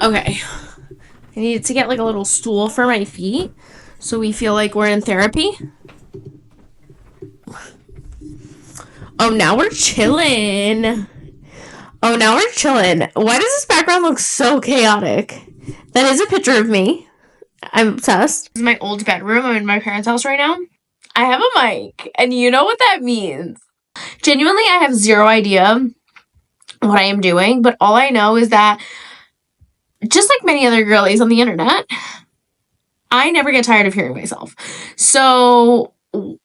Okay. I need to get like a little stool for my feet so we feel like we're in therapy. Oh, now we're chilling. Why does this background look so chaotic? That is a picture of me. I'm obsessed. This is my old bedroom. I'm in my parents' house right now. I have a mic, and you know what that means. Genuinely, I have zero idea what I am doing, but all I know is that, just like many other girlies on the internet, I never get tired of hearing myself. So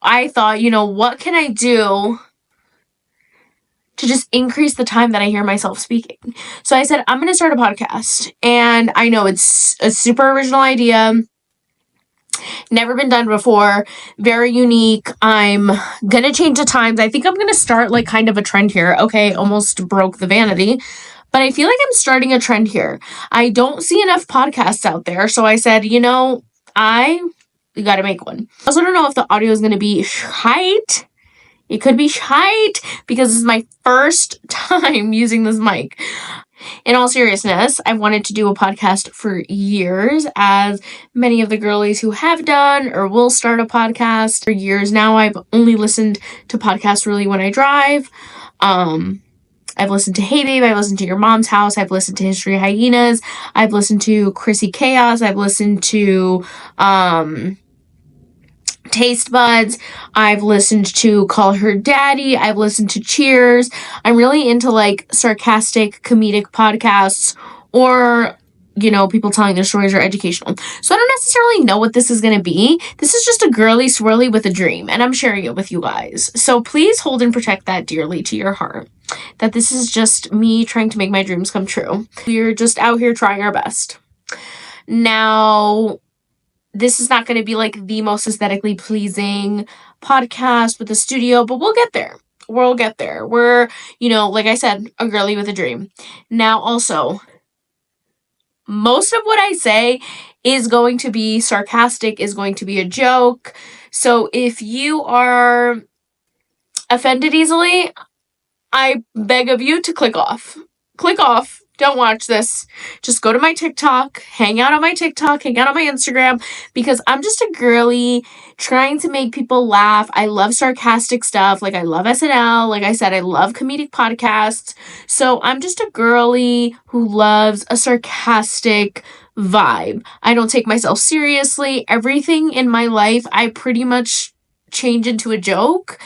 I thought, what can I do to just increase the time that I hear myself speaking? So I said, I'm going to start a podcast. And I know it's a super original idea. Never been done before. Very unique. I'm going to change the times. I think I'm going to start like kind of a trend here. Okay, almost broke the vanity. But I feel like I'm starting a trend here. I don't see enough podcasts out there. So I said, you got to make one. I also don't know if the audio is going to be shite. It could be shite because this is my first time using this mic. In all seriousness, I've wanted to do a podcast for years, as many of the girlies who have done or will start a podcast for years now. I've only listened to podcasts really when I drive. I've listened to Hey Babe, I've listened to Your Mom's House, I've listened to History Hyenas, I've listened to Chrissy Chaos, I've listened to Taste Buds, I've listened to Call Her Daddy, I've listened to Cheers. I'm really into like sarcastic comedic podcasts, or people telling their stories, or educational. So I don't necessarily know what this is going to be. This is just a girly swirly with a dream, and I'm sharing it with you guys. So please hold and protect that dearly to your heart, that this is just me trying to make my dreams come true. We're just out here trying our best. Now, this is not going to be like the most aesthetically pleasing podcast with a studio, but we'll get there. We'll get there. We're, like I said, a girly with a dream. Now, also, most of what I say is going to be sarcastic, is going to be a joke. So if you are offended easily, I beg of you to click off. Click off. Don't watch this. Just go to my TikTok, hang out on my TikTok, hang out on my Instagram, because I'm just a girly trying to make people laugh. I love sarcastic stuff. Like, I love SNL. Like I said, I love comedic podcasts. So I'm just a girly who loves a sarcastic vibe. I don't take myself seriously. Everything in my life, I pretty much change into a joke.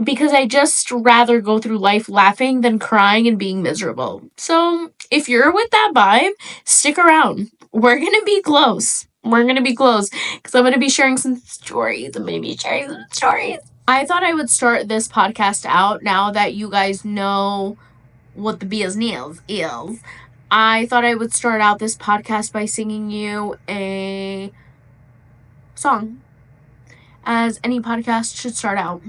Because I just rather go through life laughing than crying and being miserable. So if you're with that vibe, stick around. We're going to be close. Because I'm going to be sharing some stories. I thought I would start this podcast out now that you guys know what the business is. I thought I would start out this podcast by singing you a song, as any podcast should start out.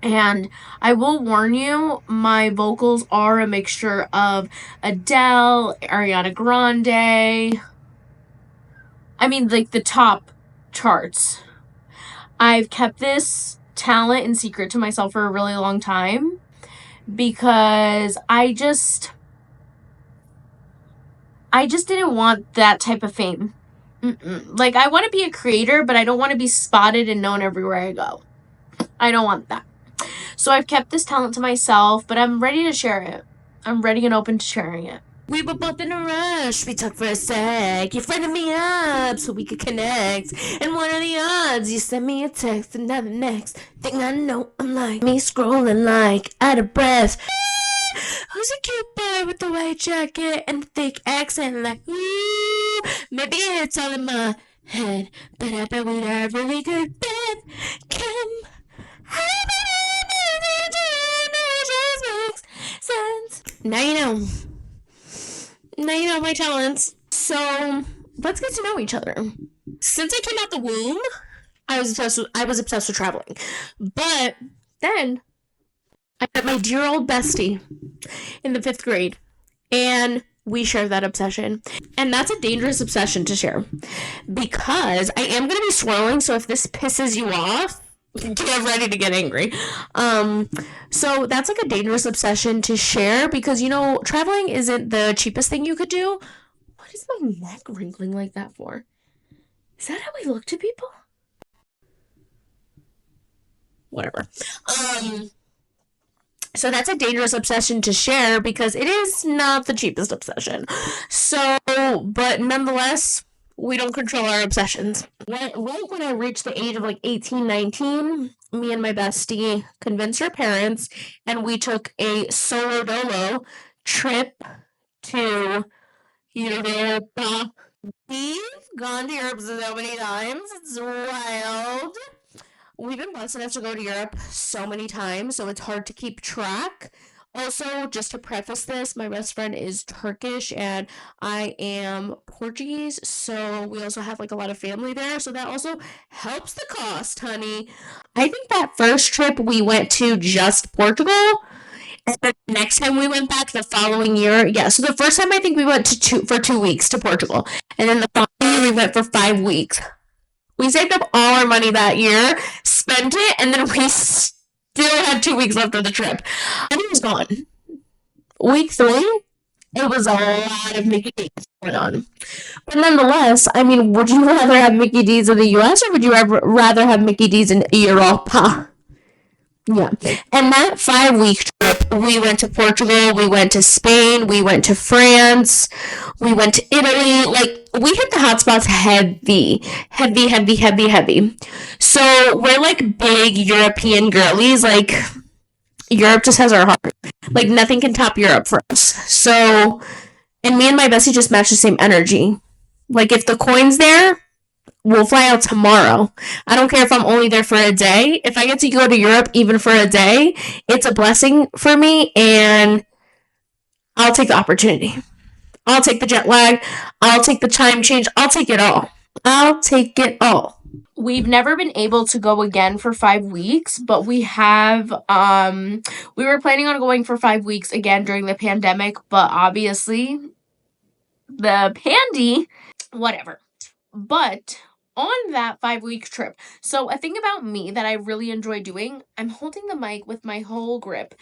And I will warn you, my vocals are a mixture of Adele, Ariana Grande. I mean, like the top charts. I've kept this talent in secret to myself for a really long time because I just didn't want that type of fame. Like, I want to be a creator, but I don't want to be spotted and known everywhere I go. I don't want that. So I've kept this talent to myself, but I'm ready to share it. I'm ready and open to sharing it. We were both in a rush. We talked for a sec. You friended me up so we could connect. And what are the odds? You sent me a text, and now the next thing I know, I'm like me scrolling like out of breath. Who's a cute boy with the white jacket and the thick accent? Like, ooh, maybe it's all in my head, but I bet we'd have really good bed. Now you know. Now you know my talents. So let's get to know each other. Since I came out the womb, I was obsessed with traveling. But then I met my dear old bestie in the 5th grade, and we share that obsession. And that's a dangerous obsession to share, because I am going to be swirling, so if this pisses you off, Get ready to get angry. So that's like a dangerous obsession to share because, traveling isn't the cheapest thing you could do. What is my neck wrinkling like that for? Is that how I look to people? Whatever. So that's a dangerous obsession to share because it is not the cheapest obsession. So, but nonetheless, we don't control our obsessions. Right when I reached the age of like 18, 19, me and my bestie convinced our parents and we took a solo dolo trip to Europe. We've gone to Europe so many times. It's wild. We've been blessed enough to go to Europe so many times, so it's hard to keep track. Also, just to preface this, my best friend is Turkish and I am Portuguese, so we also have like a lot of family there, so that also helps the cost, honey. I think that first trip we went to just Portugal, and the next time we went back the following year, yeah. So the first time I think we went for 2 weeks to Portugal, and then the following year we went for 5 weeks. We saved up all our money that year, spent it, and then we still had 2 weeks left of the trip. And it was gone. Week 3, it was a lot of Mickey D's going on. But nonetheless, I mean, would you rather have Mickey D's in the US or would you rather have Mickey D's in Europa? Yeah. And that 5 week trip, we went to Portugal, we went to Spain, we went to France, we went to Italy. Like, we hit the hotspots heavy, heavy, heavy, heavy, heavy. So we're like big European girlies. Like, Europe just has our heart. Like, nothing can top Europe for us. So, and me and my bestie just match the same energy. Like, if the coin's there, we'll fly out tomorrow. I don't care if I'm only there for a day. If I get to go to Europe even for a day, it's a blessing for me and I'll take the opportunity. I'll take the jet lag. I'll take the time change. I'll take it all. I'll take it all. We've never been able to go again for 5 weeks, but we have, we were planning on going for 5 weeks again during the pandemic, but obviously the pandy, whatever. But on that 5 week trip, so a thing about me that I really enjoy doing, I'm holding the mic with my whole grip.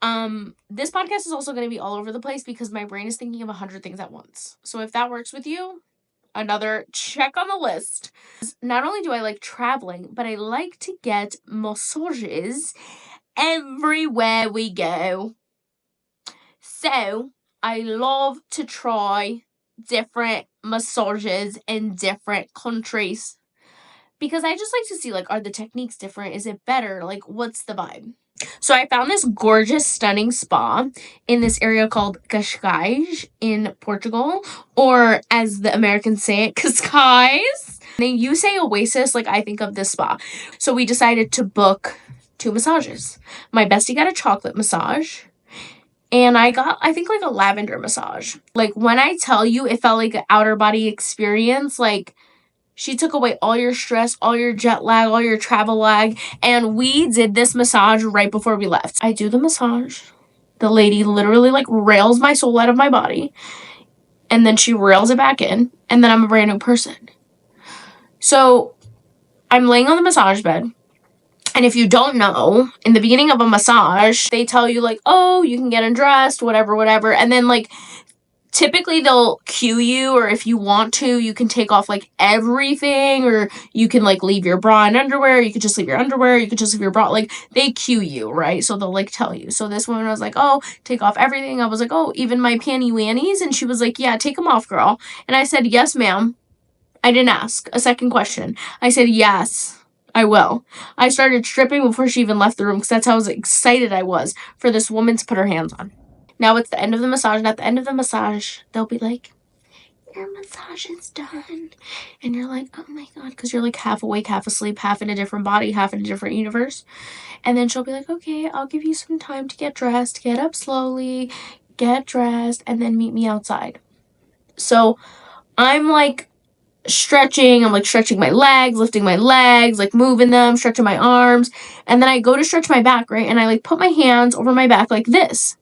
This podcast is also going to be all over the place because my brain is thinking of 100 things at once. So if that works with you, another check on the list. Not only do I like traveling, but I like to get massages everywhere we go. So I love to try different massages in different countries because I just like to see, like, are the techniques different? Is it better? Like, what's the vibe? So I found this gorgeous, stunning spa in this area called Cascais in Portugal, or as the Americans say it, Cascais. And you say Oasis, like I think of this spa. So we decided to book 2 massages. My bestie got a chocolate massage. And I got, I think, like a lavender massage. Like, when I tell you it felt like an outer body experience, like, she took away all your stress, all your jet lag, all your travel lag. And we did this massage right before we left. I do the massage. The lady literally, like, rails my soul out of my body. And then she rails it back in. And then I'm a brand new person. So, I'm laying on the massage bed. And if you don't know, in the beginning of a massage, they tell you, like, oh, you can get undressed, whatever, whatever. And then, like, typically they'll cue you, or if you want to, you can take off, like, everything, or you can, like, leave your bra and underwear. You could just leave your underwear. You could just leave your bra. Like, they cue you, right? So they'll, like, tell you. So this woman was like, oh, take off everything. I was like, oh, even my panty wannies? And she was like, yeah, take them off, girl. And I said, yes, ma'am. I didn't ask a second question. I said, yes, I will. I started stripping before she even left the room because that's how excited I was for this woman to put her hands on. Now it's the end of the massage, and at the end of the massage, they'll be like, your massage is done. And you're like, oh my God, because you're like half awake, half asleep, half in a different body, half in a different universe. And then she'll be like, okay, I'll give you some time to get dressed, get up slowly, get dressed, and then meet me outside. So I'm like, stretching. I'm like stretching my legs, lifting my legs, like moving them, stretching my arms. And then I go to stretch my back, right? And I like put my hands over my back like this.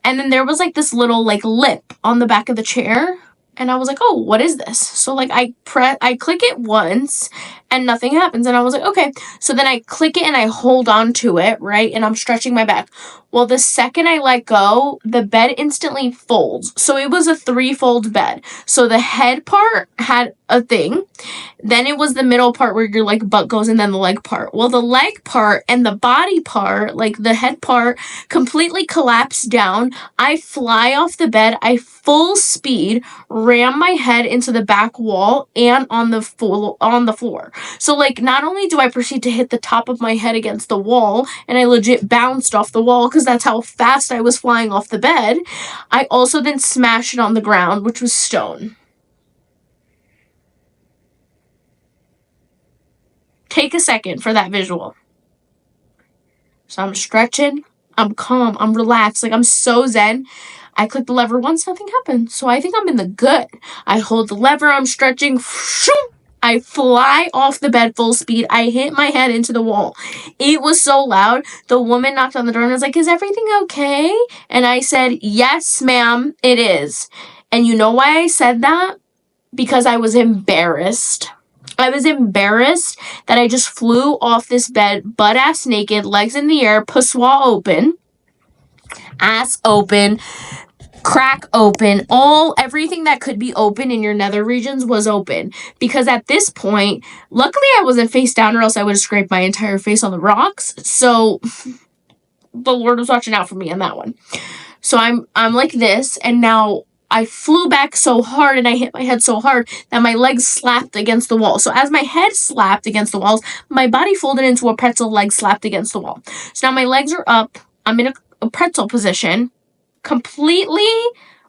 And then there was like this little like lip on the back of the chair. And I was like, oh, what is this? So like I click it once and nothing happens. And I was like, okay. So then I click it and I hold on to it, right? And I'm stretching my back. Well, the second I let go, the bed instantly folds. So it was a 3-fold bed. So the head part had a thing. Then it was the middle part where your like butt goes, and then the leg part. Well, the leg part and the body part, like the head part, completely collapsed down. I fly off the bed. I full speed ram my head into the back wall and on the floor. So like not only do I proceed to hit the top of my head against the wall, and I legit bounced off the wall because that's how fast I was flying off the bed, I also then smashed it on the ground, which was stone. Take a second for that visual. So I'm stretching, I'm calm, I'm relaxed, like I'm so zen. I click the lever once, nothing happened. So I think I'm in the good. I hold the lever, I'm stretching, I fly off the bed full speed. I hit my head into the wall. It was so loud. The woman knocked on the door and was like, is everything okay? And I said, yes, ma'am, it is. And you know why I said that? Because I was embarrassed. I was embarrassed that I just flew off this bed, butt ass naked, legs in the air, pissoir open, ass open, crack open, everything that could be open in your nether regions was open. Because at this point, luckily I wasn't face down, or else I would have scraped my entire face on the rocks. So the Lord was watching out for me on that one. So I'm like this, and now I flew back so hard and I hit my head so hard that my legs slapped against the wall. So as my head slapped against the walls, my body folded into a pretzel, legs slapped against the wall. So now my legs are up. I'm in a pretzel position, completely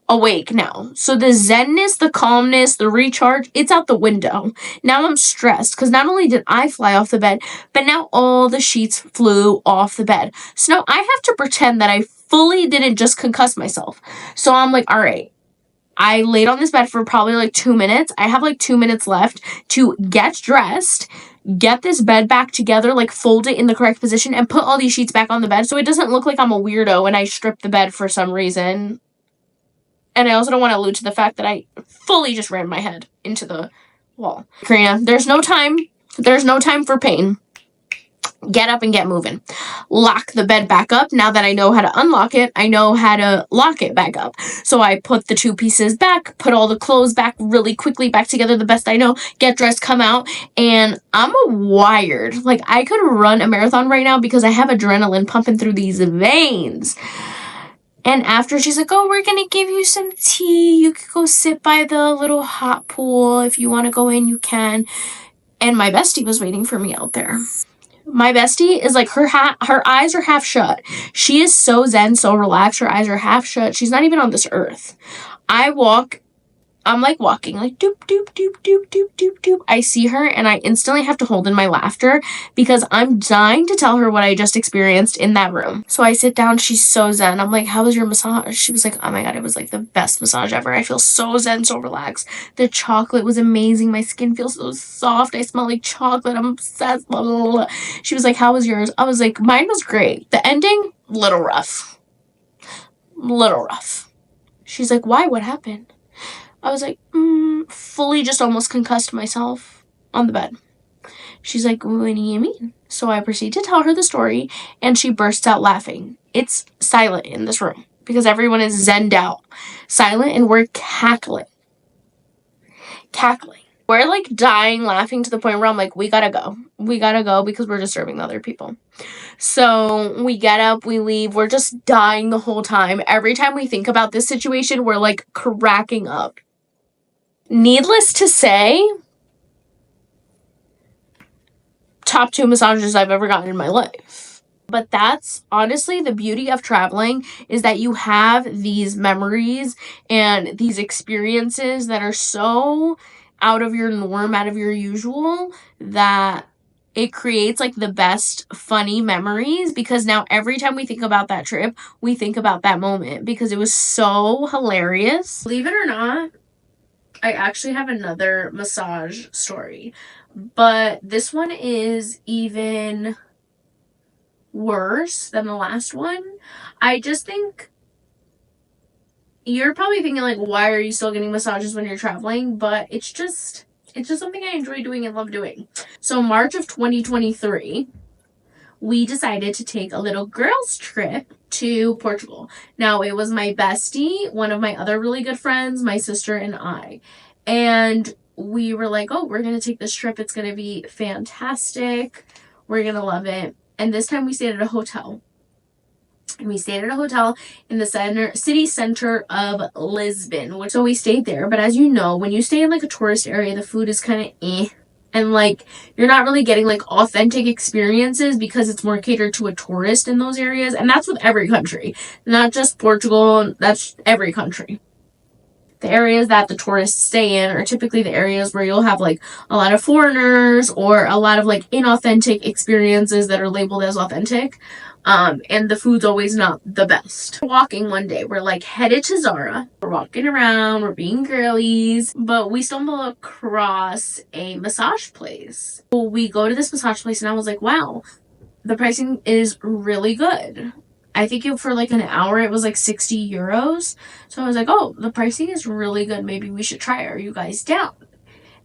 awake now. So the zenness, the calmness, the recharge, it's out the window. Now I'm stressed because not only did I fly off the bed, but now all the sheets flew off the bed. So now I have to pretend that I fully didn't just concuss myself. So I'm like, all right. I laid on this bed for probably like 2 minutes. I have like 2 minutes left to get dressed, get this bed back together, like fold it in the correct position, and put all these sheets back on the bed so it doesn't look like I'm a weirdo and I stripped the bed for some reason. And I also don't want to allude to the fact that I fully just ran my head into the wall. Karina, there's no time for pain. Get up and get moving. Lock the bed back up. Now that I know how to unlock it, I know how to lock it back up. So I put the 2 pieces back, put all the clothes back really quickly back together the best I know, get dressed, come out, and I'm wired. Like, I could run a marathon right now because I have adrenaline pumping through these veins. And after, she's like, oh, we're going to give you some tea. You could go sit by the little hot pool. If you want to go in, you can. And my bestie was waiting for me out there. My bestie is like, her eyes are half shut. She is so zen, so relaxed. Her eyes are half shut. She's not even on this earth. I'm like walking, like doop, doop, doop, doop, doop, doop, doop. I see her and I instantly have to hold in my laughter because I'm dying to tell her what I just experienced in that room. So I sit down. She's so zen. I'm like, how was your massage? She was like, oh my God, it was like the best massage ever. I feel so zen, so relaxed. The chocolate was amazing. My skin feels so soft. I smell like chocolate. I'm obsessed. Blah, blah, blah. She was like, how was yours? I was like, mine was great. The ending, little rough. Little rough. She's like, why? What happened? I was like, fully just almost concussed myself on the bed. She's like, what do you mean? So I proceed to tell her the story, and she bursts out laughing. It's silent in this room because everyone is zenned out. Silent, and we're cackling. We're like dying laughing to the point where I'm like, we gotta go. We gotta go because we're disturbing the other people. So we get up, we leave. We're just dying the whole time. Every time we think about this situation, we're like cracking up. Needless to say, top 2 massages I've ever gotten in my life. But that's honestly the beauty of traveling, is that you have these memories and these experiences that are so out of your norm, out of your usual, that it creates like the best funny memories, because now every time we think about that trip, we think about that moment because it was so hilarious. Believe it or not, I actually have another massage story, but this one is even worse than the last one. I just think You're probably thinking, like, why are you still getting massages when you're traveling? But it's just something I enjoy doing and love doing. So March of 2023, we decided to take a little girls trip to Portugal. Now, it was my bestie, one of my other really good friends, my sister, and I. And we were like, oh, we're going to take this trip. It's going to be fantastic. We're going to love it. And this time we stayed at a hotel. And we stayed at a hotel in the city center of Lisbon. So we stayed there. But as you know, when you stay in like a tourist area, the food is kind of eh. And like, you're not really getting like authentic experiences because it's more catered to a tourist in those areas. And that's with every country, not just Portugal. That's every country. The areas that the tourists stay in are typically the areas where you'll have like a lot of foreigners or a lot of like inauthentic experiences that are labeled as authentic. And the food's always not the best. We're walking one day, we're like headed to Zara. We're walking around, we're being girlies, but we stumble across a massage place. So we go to this massage place and I was like, wow, the pricing is really good. I think for like an hour, it was like 60 euros. So I was like, oh, the pricing is really good. Maybe we should try it. Are you guys down?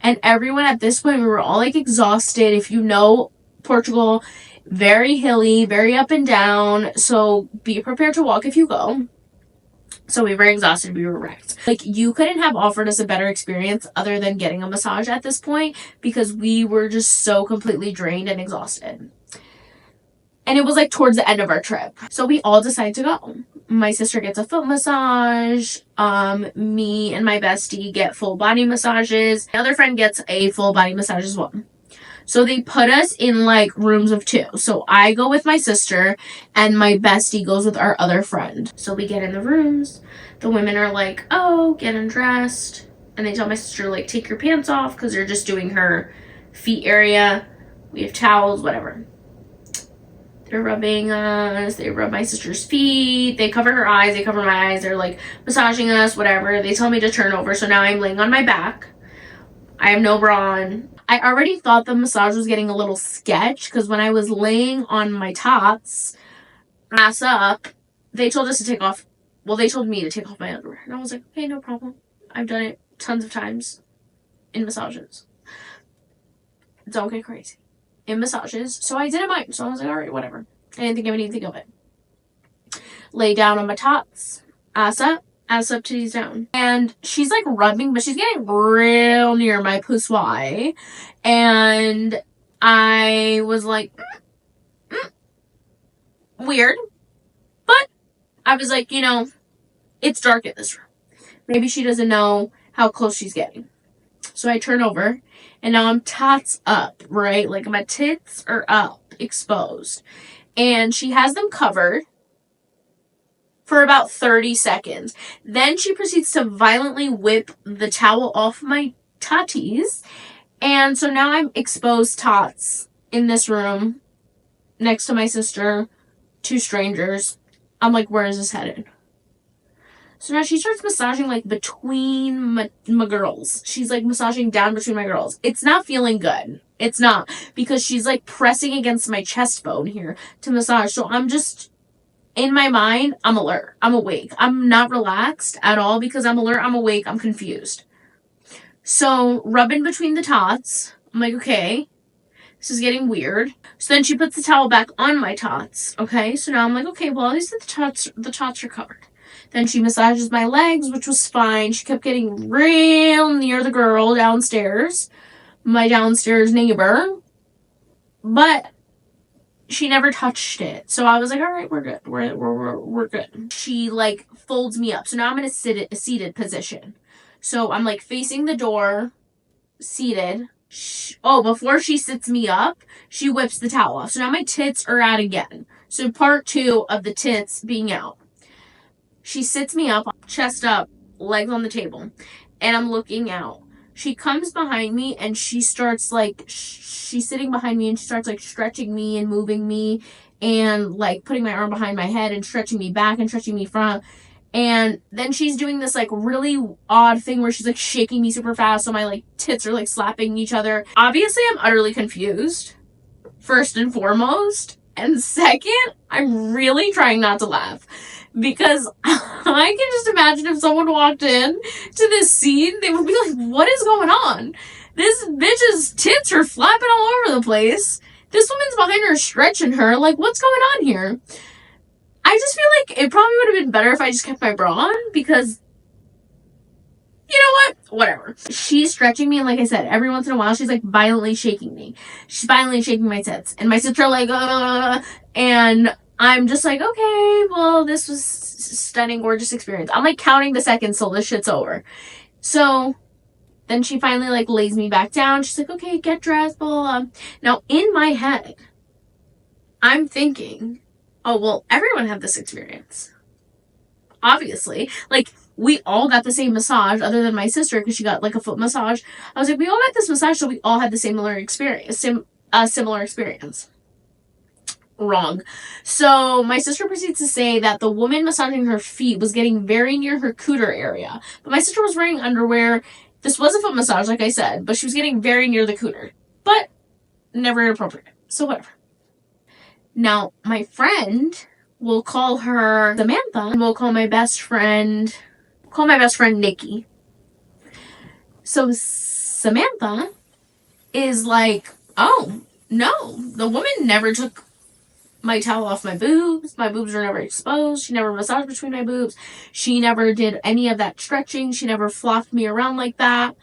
And everyone at this point, we were all like exhausted. If you know Portugal, very hilly, very up and down. So be prepared to walk if you go. So we were exhausted. We were wrecked. Like, you couldn't have offered us a better experience other than getting a massage at this point because we were just so completely drained and exhausted. And it was like towards the end of our trip. So we all decide to go. My sister gets a foot massage. Me and my bestie get full body massages. My other friend gets a full body massage as well. So they put us in like rooms of 2. So I go with my sister and my bestie goes with our other friend. So we get in the rooms. The women are like, oh, get undressed. And they tell my sister, like, take your pants off because they're just doing her feet area. We have towels, whatever. They're rubbing us. They rub my sister's feet. They cover her eyes. They cover my eyes. They're like massaging us, whatever. They tell me to turn over. So now I'm laying on my back. I have no bra on. I already thought the massage was getting a little sketch because when I was laying on my tots, ass up, they told us to take off. Well, they told me to take off my underwear. And I was like, okay, no problem. I've done it tons of times in massages. Don't get crazy. In massages. So I didn't mind. So I was like, all right, whatever. I didn't think of anything of it. Lay down on my tots. Ass up, titties down. And she's like rubbing, but she's getting real near my poussoir. And I was like, weird. But I was like, it's dark in this room. Maybe she doesn't know how close she's getting. So I turn over. And now I'm tots up, right? Like my tits are up, exposed. And she has them covered for about 30 seconds. Then she proceeds to violently whip the towel off my tatties. And so now I'm exposed tots in this room next to my sister, 2 strangers. I'm like, where is this headed? So now she starts massaging, like, between my girls. She's, like, massaging down between my girls. It's not feeling good. It's not. Because she's, like, pressing against my chest bone here to massage. So I'm just, in my mind, I'm alert. I'm awake. I'm not relaxed at all because I'm alert. I'm awake. I'm confused. So, rubbing between the tots. I'm like, okay, this is getting weird. So then she puts the towel back on my tots. Okay, so now I'm like, okay, well, at least the tots are covered. Then she massages my legs, which was fine. She kept getting real near the girl downstairs, my downstairs neighbor, but she never touched it. So I was like, all right, we're good. We're good. She like folds me up. So now I'm in a seated position. So I'm like facing the door, seated. Before she sits me up, she whips the towel off. So now my tits are out again. So part 2 of the tits being out. She sits me up, chest up, legs on the table, and I'm looking out. She comes behind me and she starts like, she's sitting behind me and she starts like stretching me and moving me and like putting my arm behind my head and stretching me back and stretching me front. And then she's doing this like really odd thing where she's like shaking me super fast. So my like tits are like slapping each other. Obviously, I'm utterly confused, first and foremost. And second, I'm really trying not to laugh because I can just imagine if someone walked in to this scene, they would be like, what is going on? This bitch's tits are flapping all over the place. This woman's behind her stretching her. Like, what's going on here? I just feel like it probably would have been better if I just kept my bra on because, you know what? Whatever. She's stretching me, and like I said, every once in a while, she's like violently shaking me. She's violently shaking my tits. And my sister like, and I'm just like, okay, well, this was stunning, gorgeous experience. I'm like counting the seconds till this shit's over. So then she finally like lays me back down. She's like, okay, get dressed, blah, blah, blah. Now, in my head, I'm thinking, oh, well, everyone had this experience. Obviously. Like, we all got the same massage, other than my sister, because she got like a foot massage. I was like, we all got this massage, so we all had the similar experience. Wrong. So my sister proceeds to say that the woman massaging her feet was getting very near her cooter area. But my sister was wearing underwear. This was a foot massage, like I said, but she was getting very near the cooter. But never inappropriate. So whatever. Now, my friend, we'll call her Samantha, and we'll call my best friend Nikki. So Samantha is like, oh, no, the woman never took my towel off my boobs. My boobs were never exposed. She never massaged between my boobs. She never did any of that stretching. She never flopped me around like that.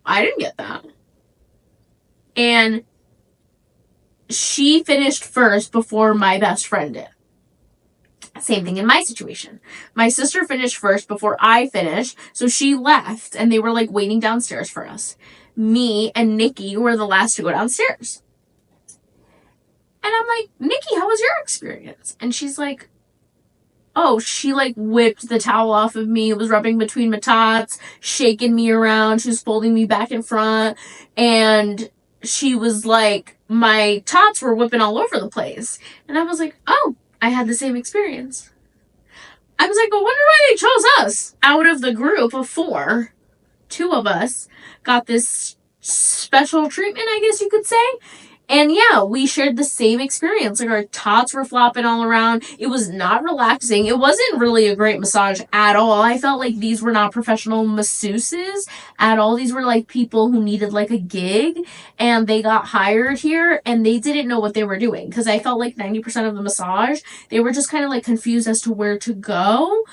I didn't get that. And she finished first before my best friend did. Same thing in my situation. My sister finished first before I finished, so she left, and they were like waiting downstairs for us. Me and Nikki were the last to go downstairs. And I'm like, Nikki, how was your experience? And she's like, oh, she like whipped the towel off of me, was rubbing between my tots, shaking me around, she was folding me back and front, and she was like, my tots were whipping all over the place. And I was like, oh, I had the same experience. I was like, I wonder why they chose us. Out of the group of 4, 2 of us got this special treatment, I guess you could say. And yeah, we shared the same experience. Like, our tots were flopping all around. It was not relaxing. It wasn't really a great massage at all. I felt like these were not professional masseuses at all. These were like people who needed like a gig, and they got hired here and they didn't know what they were doing. Because I felt like 90% of the massage, they were just kind of like confused as to where to go.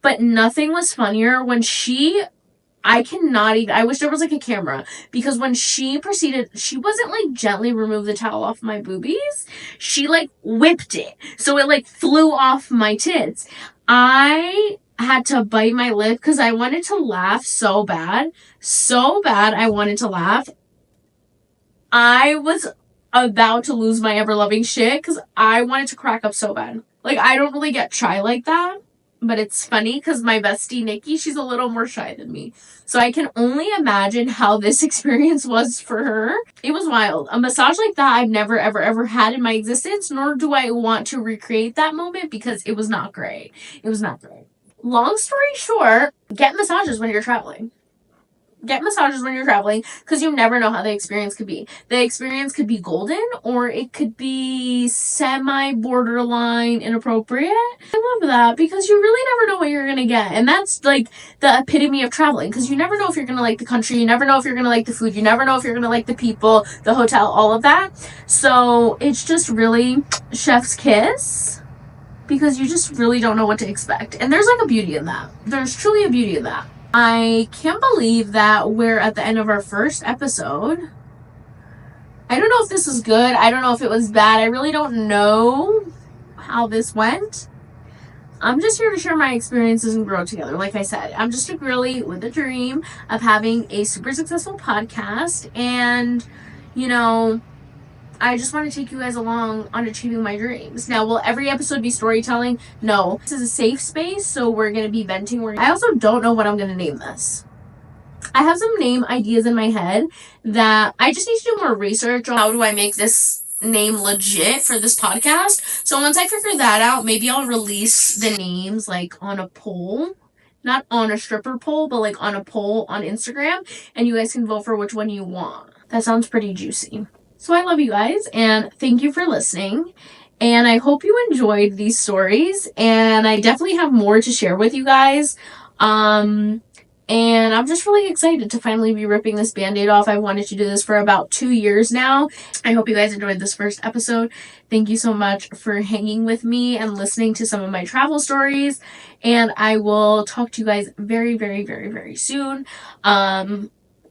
But nothing was funnier when I wish there was like a camera, because when she proceeded, she wasn't like gently remove the towel off my boobies. She like whipped it. So it like flew off my tits. I had to bite my lip because I wanted to laugh so bad. So bad I wanted to laugh. I was about to lose my ever-loving shit because I wanted to crack up so bad. Like, I don't really get shy like that. But it's funny because my bestie Nikki, she's a little more shy than me. So I can only imagine how this experience was for her. It was wild. A massage like that I've never, ever, ever had in my existence, nor do I want to recreate that moment because it was not great. It was not great. Long story short, get massages when you're traveling. Get massages when you're traveling because you never know how the experience could be. The experience could be golden or it could be semi-borderline inappropriate. I love that because you really never know what you're going to get. And that's like the epitome of traveling because you never know if you're going to like the country. You never know if you're going to like the food. You never know if you're going to like the people, the hotel, all of that. So it's just really chef's kiss because you just really don't know what to expect. And there's like a beauty in that. There's truly a beauty in that. I can't believe that we're at the end of our first episode. I don't know if this was good. I don't know if it was bad. I really don't know how this went. I'm just here to share my experiences and grow together. Like I said, I'm just a girly with a dream of having a super successful podcast. And, you know, I just want to take you guys along on achieving my dreams. Now, will every episode be storytelling? No. This is a safe space, so we're going to be venting. I also don't know what I'm going to name this. I have some name ideas in my head that I just need to do more research on. How do I make this name legit for this podcast? So once I figure that out, maybe I'll release the names like on a poll. Not on a stripper poll, but like on a poll on Instagram. And you guys can vote for which one you want. That sounds pretty juicy. So I love you guys, and thank you for listening. And I hope you enjoyed these stories, and I definitely have more to share with you guys. And I'm just really excited to finally be ripping this Band-Aid off. I wanted to do this for about 2 years now. I hope you guys enjoyed this first episode. Thank you so much for hanging with me and listening to some of my travel stories. And I will talk to you guys very, very, very, very soon.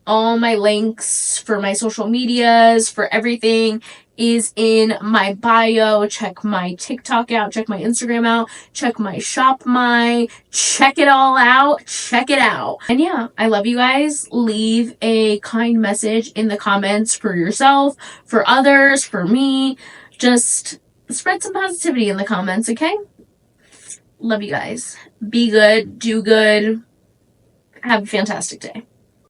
All my links for my social medias, for everything, is in my bio. Check my TikTok out, check my Instagram out, check my ShopMy, check it all out, check it out. And yeah, I love you guys. Leave a kind message in the comments for yourself, for others, for me. Just spread some positivity in the comments, okay? Love you guys. Be good, do good. Have a fantastic day.